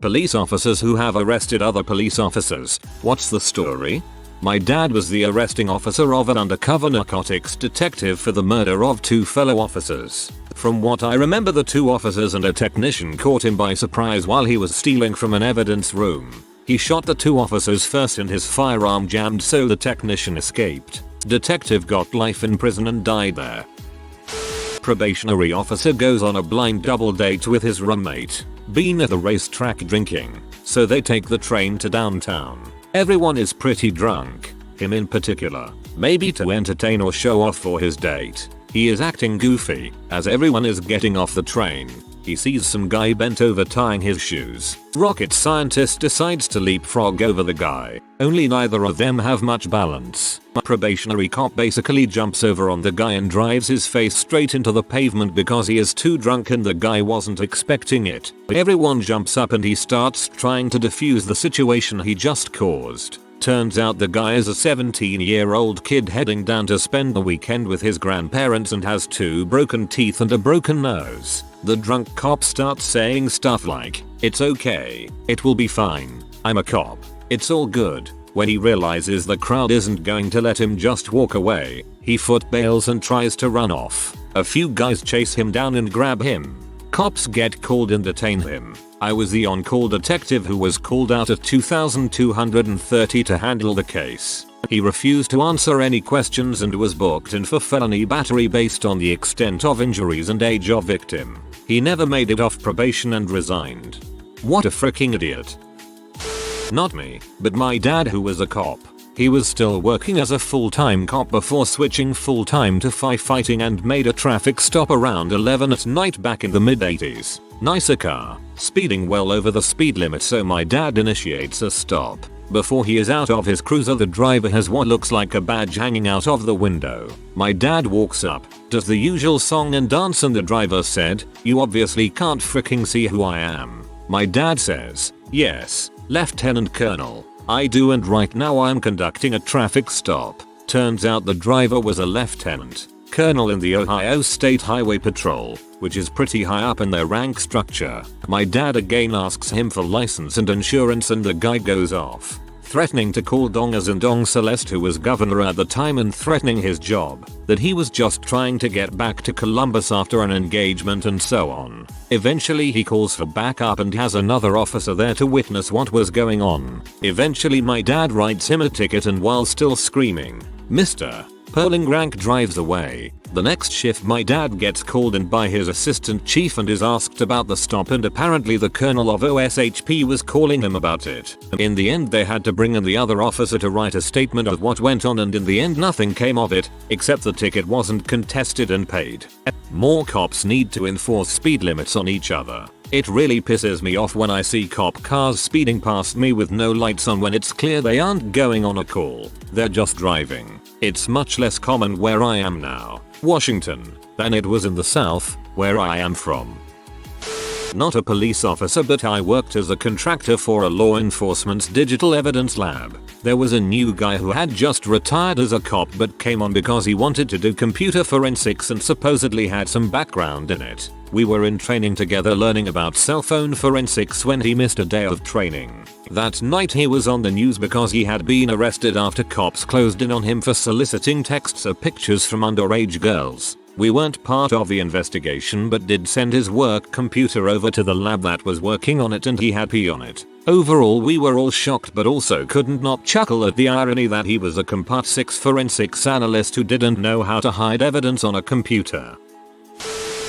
Police officers who have arrested other police officers. What's the story? My dad was the arresting officer of an undercover narcotics detective for the murder of 2 fellow officers. From what I remember, the 2 officers and a technician caught him by surprise while he was stealing from an evidence room. He shot the 2 officers first and his firearm jammed, so the technician escaped. Detective got life in prison and died there. Probationary officer goes on a blind double date with his roommate. Been at the racetrack drinking, so they take the train to downtown. Everyone is pretty drunk, him in particular, maybe to entertain or show off for his date. He is acting goofy as everyone is getting off the train. He sees some guy bent over tying his shoes. Rocket scientist decides to leapfrog over the guy, only neither of them have much balance. A probationary cop basically jumps over on the guy and drives his face straight into the pavement because he is too drunk and the guy wasn't expecting it. Everyone jumps up and he starts trying to defuse the situation he just caused. Turns out the guy is a 17-year-old kid heading down to spend the weekend with his grandparents and has 2 broken teeth and a broken nose. The drunk cop starts saying stuff like, "It's okay. It will be fine. I'm a cop. It's all good." When he realizes the crowd isn't going to let him just walk away, he foot bails and tries to run off. A few guys chase him down and grab him. Cops get called and detain him. I was the on-call detective who was called out at 2,230 to handle the case. He refused to answer any questions and was booked in for felony battery based on the extent of injuries and age of victim. He never made it off probation and resigned. What a freaking idiot. Not me, but my dad, who was a cop. He was still working as a full-time cop before switching full-time to firefighting and made a traffic stop around 11 at night back in the mid-80s. Nicer car, speeding well over the speed limit, so my dad initiates a stop. Before he is out of his cruiser, the driver has what looks like a badge hanging out of the window. My dad walks up, does the usual song and dance, and the driver said, "You obviously can't freaking see who I am." My dad says, "Yes, Lieutenant Colonel, I do, and right now I'm conducting a traffic stop." Turns out the driver was a lieutenant colonel in the Ohio State Highway Patrol, which is pretty high up in their rank structure. My dad again asks him for license and insurance, and the guy goes off, threatening to call Dong, as in Dong Celeste, who was governor at the time, and threatening his job, that he was just trying to get back to Columbus after an engagement and so on. Eventually he calls for backup and has another officer there to witness what was going on. Eventually my dad writes him a ticket, and while still screaming, "Mr. Perling rank," drives away. The next shift my dad gets called in by his assistant chief and is asked about the stop, and apparently the colonel of OSHP was calling him about it. In the end they had to bring in the other officer to write a statement of what went on, and in the end nothing came of it, except the ticket wasn't contested and paid. More cops need to enforce speed limits on each other. It really pisses me off when I see cop cars speeding past me with no lights on when it's clear they aren't going on a call, they're just driving. It's much less common where I am now, Washington, than it was in the South, where I am from. Not a police officer, but I worked as a contractor for a law enforcement's digital evidence lab. There was a new guy who had just retired as a cop but came on because he wanted to do computer forensics and supposedly had some background in it. We were in training together learning about cell phone forensics when he missed a day of training. That night he was on the news because he had been arrested after cops closed in on him for soliciting texts or pictures from underage girls. We weren't part of the investigation but did send his work computer over to the lab that was working on it, and he had pee on it. Overall we were all shocked but also couldn't not chuckle at the irony that he was a Compat 6 forensics analyst who didn't know how to hide evidence on a computer.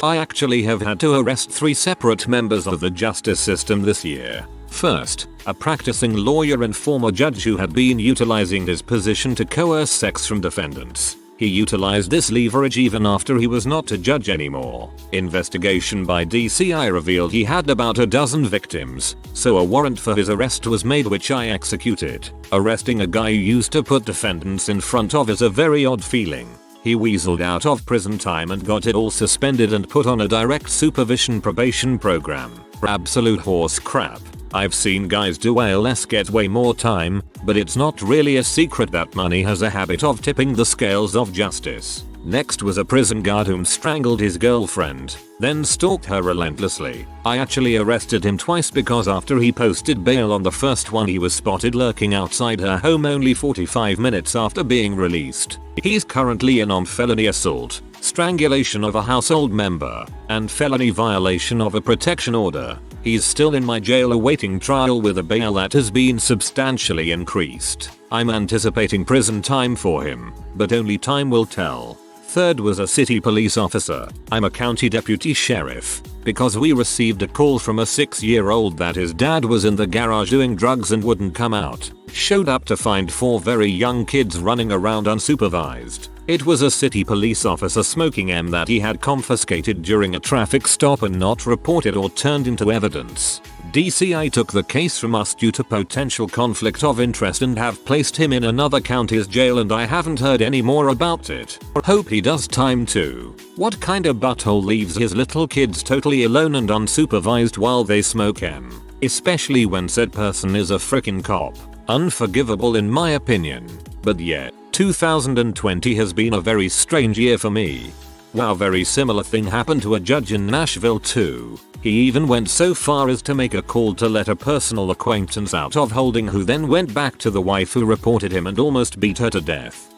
I actually have had to arrest 3 separate members of the justice system this year. First, a practicing lawyer and former judge who had been utilizing his position to coerce sex from defendants. He utilized this leverage even after he was not a judge anymore. Investigation by DCI revealed he had about a dozen victims, so a warrant for his arrest was made, which I executed. Arresting a guy who used to put defendants in front of is a very odd feeling. He weaseled out of prison time and got it all suspended and put on a direct supervision probation program. Absolute horse crap. I've seen guys do way less get way more time, but it's not really a secret that money has a habit of tipping the scales of justice. Next was a prison guard whom strangled his girlfriend, then stalked her relentlessly. I actually arrested him twice because after he posted bail on the first one he was spotted lurking outside her home only 45 minutes after being released. He's currently in on felony assault, strangulation of a household member, and felony violation of a protection order. He's still in my jail awaiting trial with a bail that has been substantially increased. I'm anticipating prison time for him, but only time will tell. Third was a city police officer. I'm a county deputy sheriff because we received a call from a 6-year-old that his dad was in the garage doing drugs and wouldn't come out. Showed up to find 4 very young kids running around unsupervised. It was a city police officer smoking M that he had confiscated during a traffic stop and not reported or turned into evidence. DCI took the case from us due to potential conflict of interest and have placed him in another county's jail, and I haven't heard any more about it. Hope he does time too. What kind of butthole leaves his little kids totally alone and unsupervised while they smoke M? Especially when said person is a frickin' cop. Unforgivable in my opinion. But yeah, 2020 has been a very strange year for me. Wow, very similar thing happened to a judge in Nashville too. He even went so far as to make a call to let a personal acquaintance out of holding, who then went back to the wife who reported him and almost beat her to death.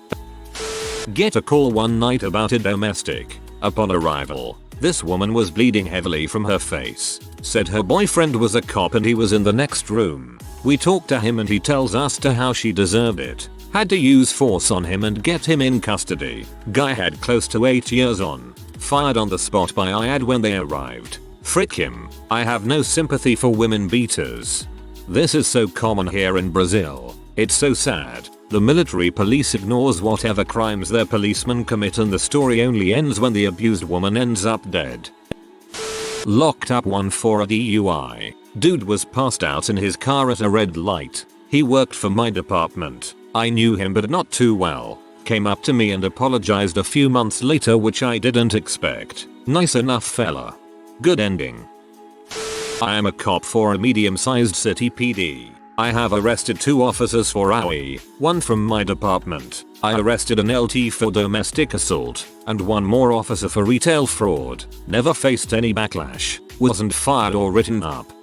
Get a call one night about a domestic. Upon arrival, this woman was bleeding heavily from her face. Said her boyfriend was a cop and he was in the next room. We talked to him and he tells us to how she deserved it. Had to use force on him and get him in custody. Guy had close to 8 years on. Fired on the spot by IAD when they arrived. Frick him. I have no sympathy for women beaters. This is so common here in Brazil. It's so sad. The military police ignores whatever crimes their policemen commit and the story only ends when the abused woman ends up dead. Locked up one for a DUI. Dude was passed out in his car at a red light. He worked for my department. I knew him but not too well. Came up to me and apologized a few months later, which I didn't expect. Nice enough fella. Good ending. I am a cop for a medium-sized city PD. I have arrested 2 officers for AUI, one from my department. I arrested an LT for domestic assault, and 1 more officer for retail fraud. Never faced any backlash. Wasn't fired or written up.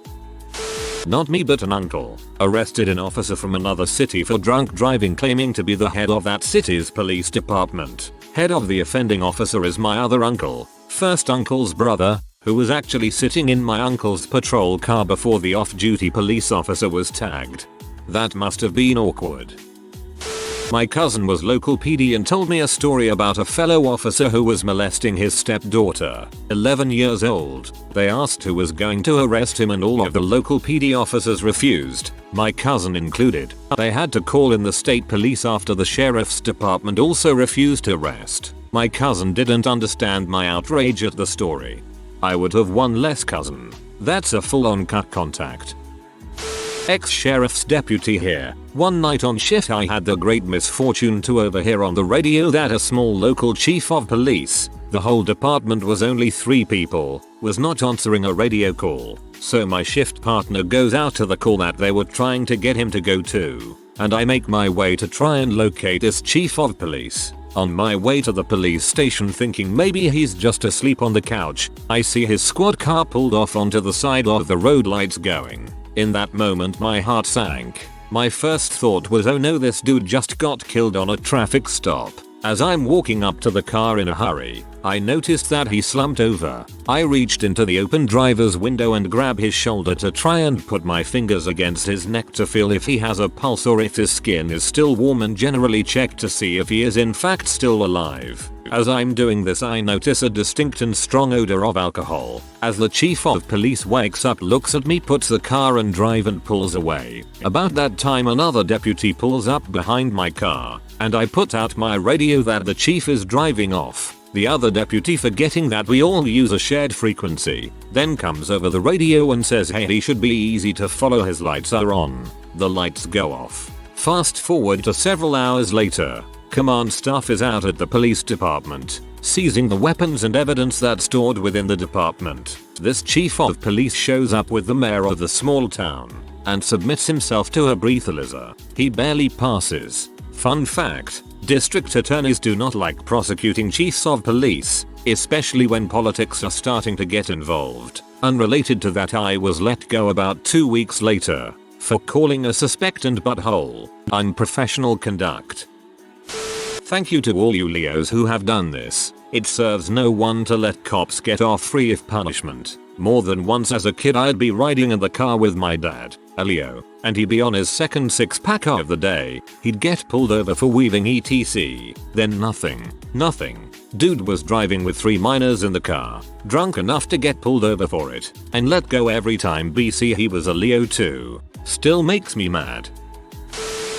Not me but an uncle. Arrested an officer from another city for drunk driving, claiming to be the head of that city's police department. Head of the offending officer is my other uncle. First uncle's brother, who was actually sitting in my uncle's patrol car before the off-duty police officer was tagged. That must have been awkward. My cousin was local PD and told me a story about a fellow officer who was molesting his stepdaughter, 11 years old. They asked who was going to arrest him and all of the local PD officers refused, my cousin included. They had to call in the state police after the sheriff's department also refused to arrest. My cousin didn't understand my outrage at the story. I would have one less cousin. That's a full-on cut contact. Ex-sheriff's deputy here. One night on shift I had the great misfortune to overhear on the radio that a small local chief of police, the whole department was only 3 people, was not answering a radio call. So my shift partner goes out to the call that they were trying to get him to go to, and I make my way to try and locate this chief of police. On my way to the police station thinking maybe he's just asleep on the couch, I see his squad car pulled off onto the side of the road, lights going. In that moment my heart sank. My first thought was, oh no, this dude just got killed on a traffic stop. As I'm walking up to the car in a hurry, I noticed that he slumped over. I reached into the open driver's window and grabbed his shoulder to try and put my fingers against his neck to feel if he has a pulse or if his skin is still warm, and generally check to see if he is in fact still alive. As I'm doing this I notice a distinct and strong odor of alcohol. As the chief of police wakes up, looks at me, puts the car and drive and pulls away. About that time another deputy pulls up behind my car, and I put out my radio that the chief is driving off. The other deputy, forgetting that we all use a shared frequency, then comes over the radio and says hey, he should be easy to follow, his lights are on. The lights go off. Fast forward to several hours later. Command staff is out at the police department, seizing the weapons and evidence that's stored within the department. This chief of police shows up with the mayor of the small town and submits himself to a breathalyzer. He barely passes. Fun fact, District attorneys do not like prosecuting chiefs of police, especially when politics are starting to get involved. Unrelated to that, I was let go about 2 weeks later for calling a suspected butthole unprofessional conduct. Thank you to all you Leos who have done this. It serves no one to let cops get off free of punishment. More than once as a kid I'd be riding in the car with my dad, a Leo, and he'd be on his second six-pack of the day. He'd get pulled over for weaving etc. Then nothing. Dude was driving with 3 minors in the car, drunk enough to get pulled over for it, and let go every time. BC he was a Leo too. Still makes me mad.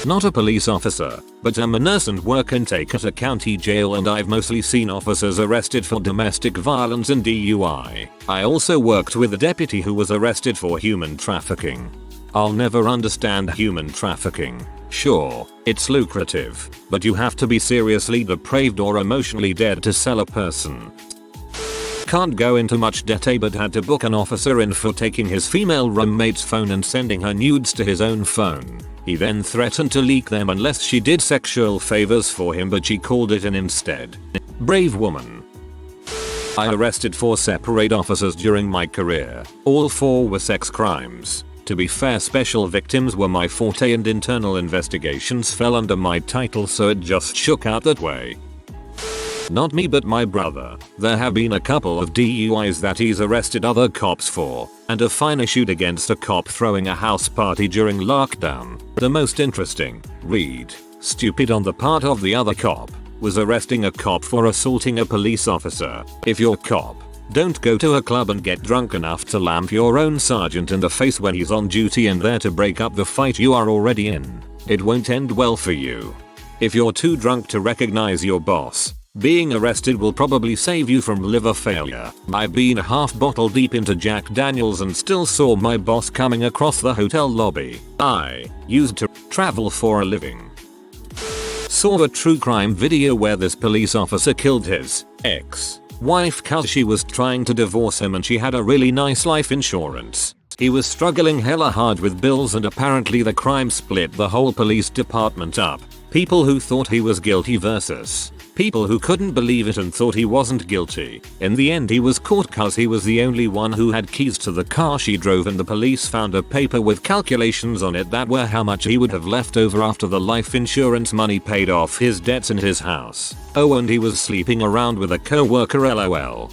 Not a police officer, but I'm a nurse and work intake at a county jail, and I've mostly seen officers arrested for domestic violence and DUI. I also worked with a deputy who was arrested for human trafficking. I'll never understand human trafficking. Sure, it's lucrative, but you have to be seriously depraved or emotionally dead to sell a person. Can't go into much detail, but had to book an officer in for taking his female roommate's phone and sending her nudes to his own phone. He then threatened to leak them unless she did sexual favors for him, but she called it in instead. Brave woman. I arrested 4 separate officers during my career. All 4 were sex crimes. To be fair, special victims were my forte and internal investigations fell under my title, so it just shook out that way. Not me, but my brother. There have been a couple of DUIs that he's arrested other cops for, and a fine issued against a cop throwing a house party during lockdown. The most interesting, stupid on the part of the other cop, was arresting a cop for assaulting a police officer. If you're a cop, don't go to a club and get drunk enough to lamp your own sergeant in the face when he's on duty and there to break up the fight you are already in. It won't end well for you. If you're too drunk to recognize your boss, being arrested will probably save you from liver failure. I've been a half bottle deep into Jack Daniels and still saw my boss coming across the hotel lobby I used to travel for a living. Saw a true crime video where this police officer killed his ex-wife cause she was trying to divorce him and she had a really nice life insurance. He was struggling hella hard with bills and apparently the crime split the whole police department up. People who thought he was guilty versus people who couldn't believe it and thought he wasn't guilty. In the end he was caught cause he was the only one who had keys to the car she drove, and the police found a paper with calculations on it that were how much he would have left over after the life insurance money paid off his debts in his house. Oh, and he was sleeping around with a co-worker, lol.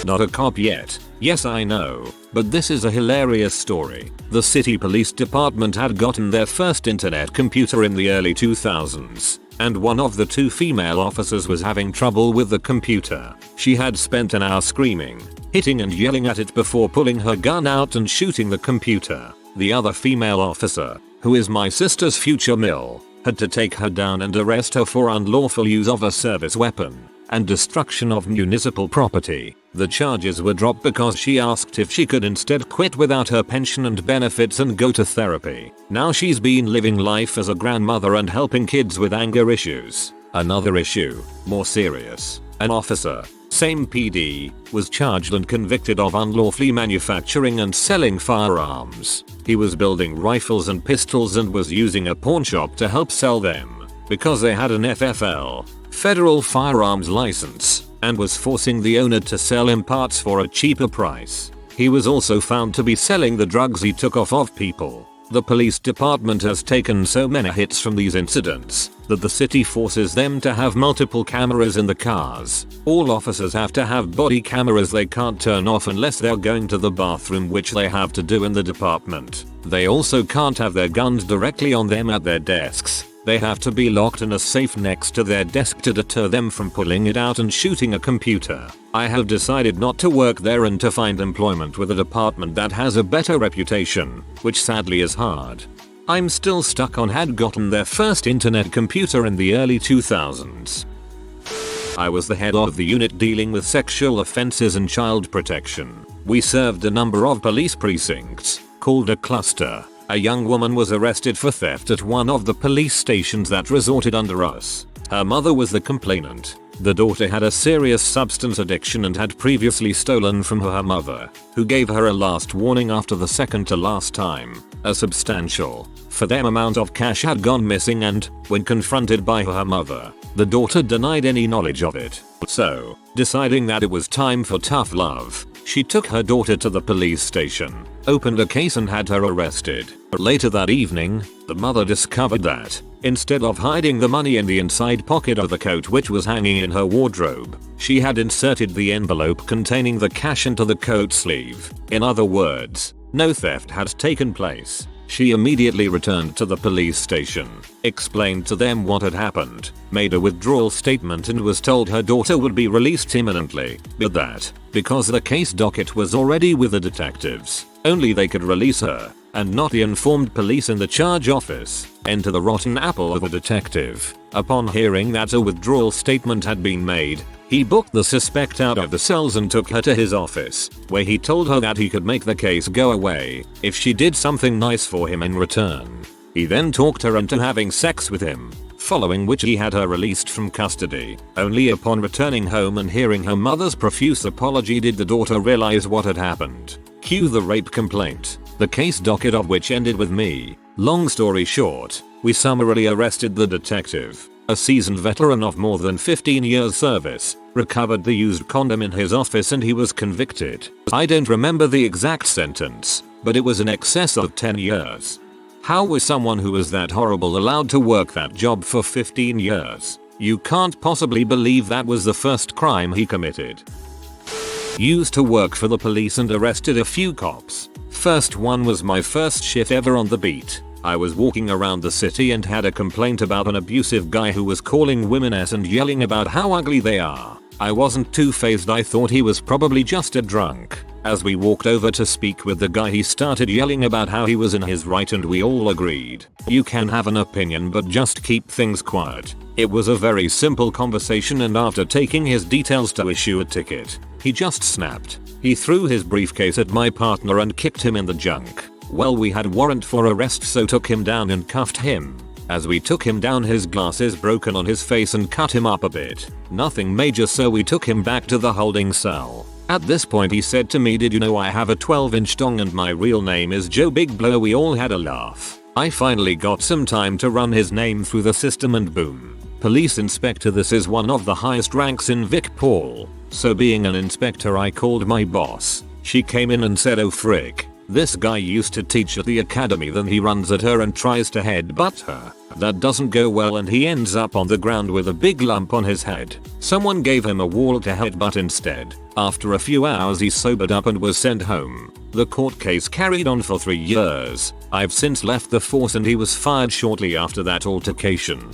Not a cop yet. Yes, I know, but this is a hilarious story. The city police department had gotten their first internet computer in the early 2000s. And one of the 2 female officers was having trouble with the computer. She had spent an hour screaming, hitting and yelling at it before pulling her gun out and shooting the computer. The other female officer, who is my sister's future mill, had to take her down and arrest her for unlawful use of a service weapon and destruction of municipal property. The charges were dropped because she asked if she could instead quit without her pension and benefits and go to therapy. Now she's been living life as a grandmother and helping kids with anger issues. Another issue, more serious. An officer, same PD, was charged and convicted of unlawfully manufacturing and selling firearms. He was building rifles and pistols and was using a pawn shop to help sell them because they had an FFL, Federal Firearms License, and was forcing the owner to sell him parts for a cheaper price. He was also found to be selling the drugs he took off of people. The police department has taken so many hits from these incidents that the city forces them to have multiple cameras in the cars. All officers have to have body cameras they can't turn off unless they're going to the bathroom, which they have to do in the department. They also can't have their guns directly on them at their desks. They have to be locked in a safe next to their desk to deter them from pulling it out and shooting a computer. I have decided not to work there and to find employment with a department that has a better reputation, which sadly is hard. I'm still stuck on had gotten their first internet computer in the early 2000s. I was the head of the unit dealing with sexual offenses and child protection. We served a number of police precincts, called a cluster. A young woman was arrested for theft at one of the police stations that resorted under us. Her mother was the complainant. The daughter had a serious substance addiction and had previously stolen from her mother, who gave her a last warning after the second to last time. A substantial, for them, amount of cash had gone missing, and, when confronted by her mother, the daughter denied any knowledge of it. So, deciding that it was time for tough love, she took her daughter to the police station, opened a case and had her arrested. Later that evening, the mother discovered that, instead of hiding the money in the inside pocket of the coat which was hanging in her wardrobe, she had inserted the envelope containing the cash into the coat sleeve. In other words, no theft had taken place. She immediately returned to the police station, explained to them what had happened, made a withdrawal statement and was told her daughter would be released imminently, but that, because the case docket was already with the detectives, only they could release her, and not the informed police in the charge office. Enter the rotten apple of a detective. Upon hearing that a withdrawal statement had been made, he booked the suspect out of the cells and took her to his office, where he told her that he could make the case go away if she did something nice for him in return. He then talked her into having sex with him, following which he had her released from custody. Only upon returning home and hearing her mother's profuse apology did the daughter realize what had happened. Cue the rape complaint, the case docket of which ended with me. Long story short, we summarily arrested the detective, a seasoned veteran of more than 15 years service, recovered the used condom in his office, and he was convicted. I don't remember the exact sentence, but it was in excess of 10 years. How was someone who was that horrible allowed to work that job for 15 years? You can't possibly believe that was the first crime he committed. Used to work for the police and arrested a few cops. First one was my first shift ever on the beat. I was walking around the city and had a complaint about an abusive guy who was calling women ass and yelling about how ugly they are. I wasn't too fazed, I thought he was probably just a drunk. As we walked over to speak with the guy, he started yelling about how he was in his right, and we all agreed. You can have an opinion, but just keep things quiet. It was a very simple conversation, and after taking his details to issue a ticket, he just snapped. He threw his briefcase at my partner and kicked him in the junk. Well, we had warrant for arrest, so took him down and cuffed him. As we took him down, his glasses broken on his face and cut him up a bit. Nothing major, so we took him back to the holding cell. At this point he said to me, "Did you know I have a 12-inch dong and my real name is Joe Big Blow?" We all had a laugh. I finally got some time to run his name through the system and boom. Police inspector. This is one of the highest ranks in Vic Paul. So being an inspector, I called my boss. She came in and said, "Oh frick. This guy used to teach at the academy, then he runs at her and tries to headbutt her. That doesn't go well and he ends up on the ground with a big lump on his head. Someone gave him a wall to headbutt instead. After a few hours he sobered up and was sent home. The court case carried on for 3 years. I've since left the force and he was fired shortly after that altercation."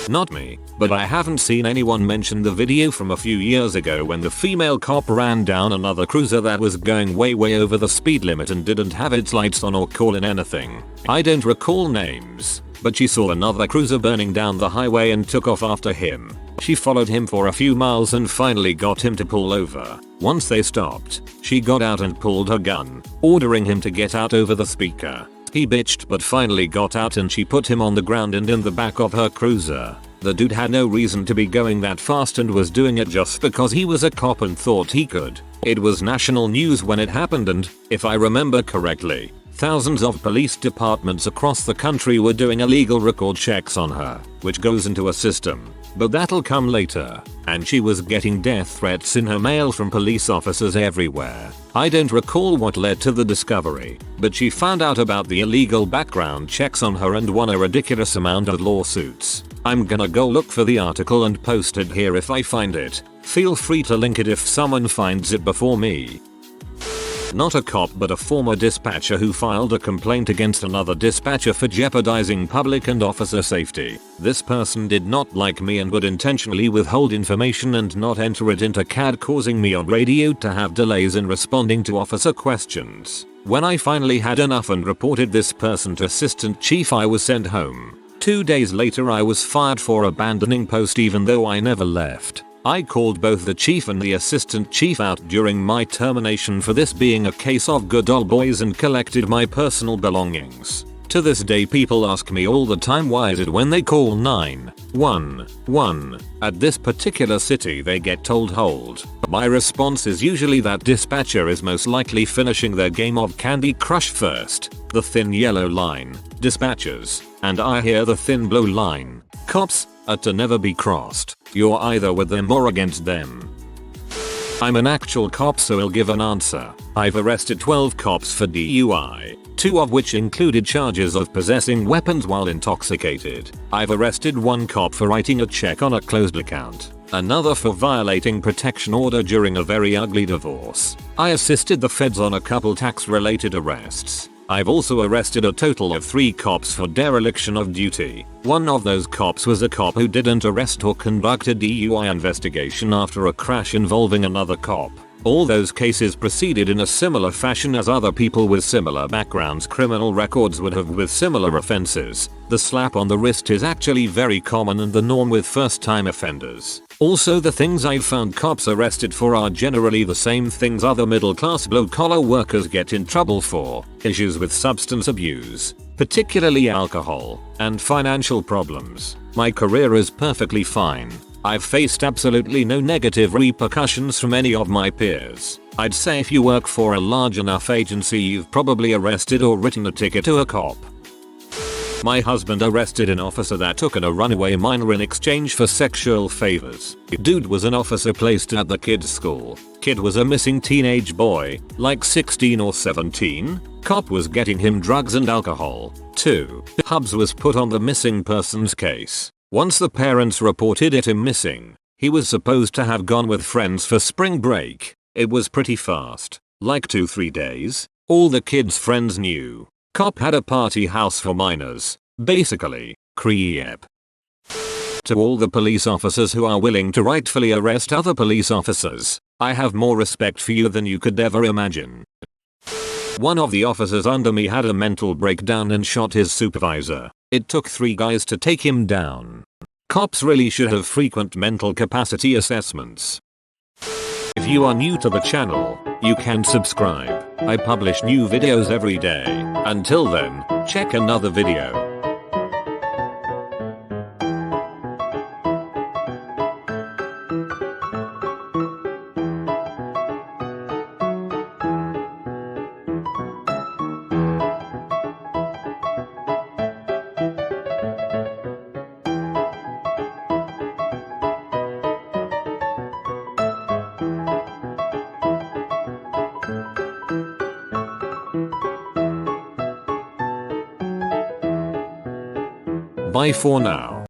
Not me, but I haven't seen anyone mention the video from a few years ago when the female cop ran down another cruiser that was going way over the speed limit and didn't have its lights on or call in anything. I don't recall names, but she saw another cruiser burning down the highway and took off after him. She followed him for a few miles and finally got him to pull over. Once they stopped, she got out and pulled her gun, ordering him to get out over the speaker. He bitched but finally got out and she put him on the ground and in the back of her cruiser. The dude had no reason to be going that fast and was doing it just because he was a cop and thought he could. It was national news when it happened, and, if I remember correctly, thousands of police departments across the country were doing illegal record checks on her, which goes into a system. But that'll come later. And she was getting death threats in her mail from police officers everywhere. I don't recall what led to the discovery, but she found out about the illegal background checks on her and won a ridiculous amount of lawsuits. I'm gonna go look for the article and post it here if I find it. Feel free to link it if someone finds it before me. Not a cop but a former dispatcher who filed a complaint against another dispatcher for jeopardizing public and officer safety. This person did not like me and would intentionally withhold information and not enter it into CAD, causing me on radio to have delays in responding to officer questions. When I finally had enough and reported this person to assistant chief, I was sent home. 2 days later I was fired for abandoning post even though I never left. I called both the chief and the assistant chief out during my termination for this being a case of good old boys and collected my personal belongings. To this day people ask me all the time why is it when they call 911 at this particular city they get told hold. My response is usually that dispatcher is most likely finishing their game of Candy Crush first, the thin yellow line, dispatchers, and I hear the thin blue line, cops, are to never be crossed. You're either with them or against them. I'm an actual cop, so I'll give an answer. I've arrested 12 cops for DUI, 2 of which included charges of possessing weapons while intoxicated. I've arrested 1 cop for writing a check on a closed account, another for violating protection order during a very ugly divorce. I assisted the feds on a couple tax-related arrests. I've also arrested a total of 3 cops for dereliction of duty. One of those cops was a cop who didn't arrest or conduct a DUI investigation after a crash involving another cop. All those cases proceeded in a similar fashion as other people with similar backgrounds criminal records would have with similar offenses. The slap on the wrist is actually very common and the norm with first-time offenders. Also, the things I've found cops arrested for are generally the same things other middle-class blue-collar workers get in trouble for: issues with substance abuse, particularly alcohol, and financial problems. My career is perfectly fine. I've faced absolutely no negative repercussions from any of my peers. I'd say if you work for a large enough agency you've probably arrested or written a ticket to a cop. My husband arrested an officer that took in a runaway minor in exchange for sexual favors. Dude was an officer placed at the kid's school. Kid was a missing teenage boy, like 16 or 17. Cop was getting him drugs and alcohol. 2. Hubs was put on the missing persons case. Once the parents reported him missing, he was supposed to have gone with friends for spring break. It was pretty fast, like 2-3 days. All the kid's friends knew. Cop had a party house for minors. Basically, creep. To all the police officers who are willing to rightfully arrest other police officers, I have more respect for you than you could ever imagine. One of the officers under me had a mental breakdown and shot his supervisor. It took 3 guys to take him down. Cops really should have frequent mental capacity assessments. If you are new to the channel, you can subscribe. I publish new videos every day. Until then, check another video. Bye for now.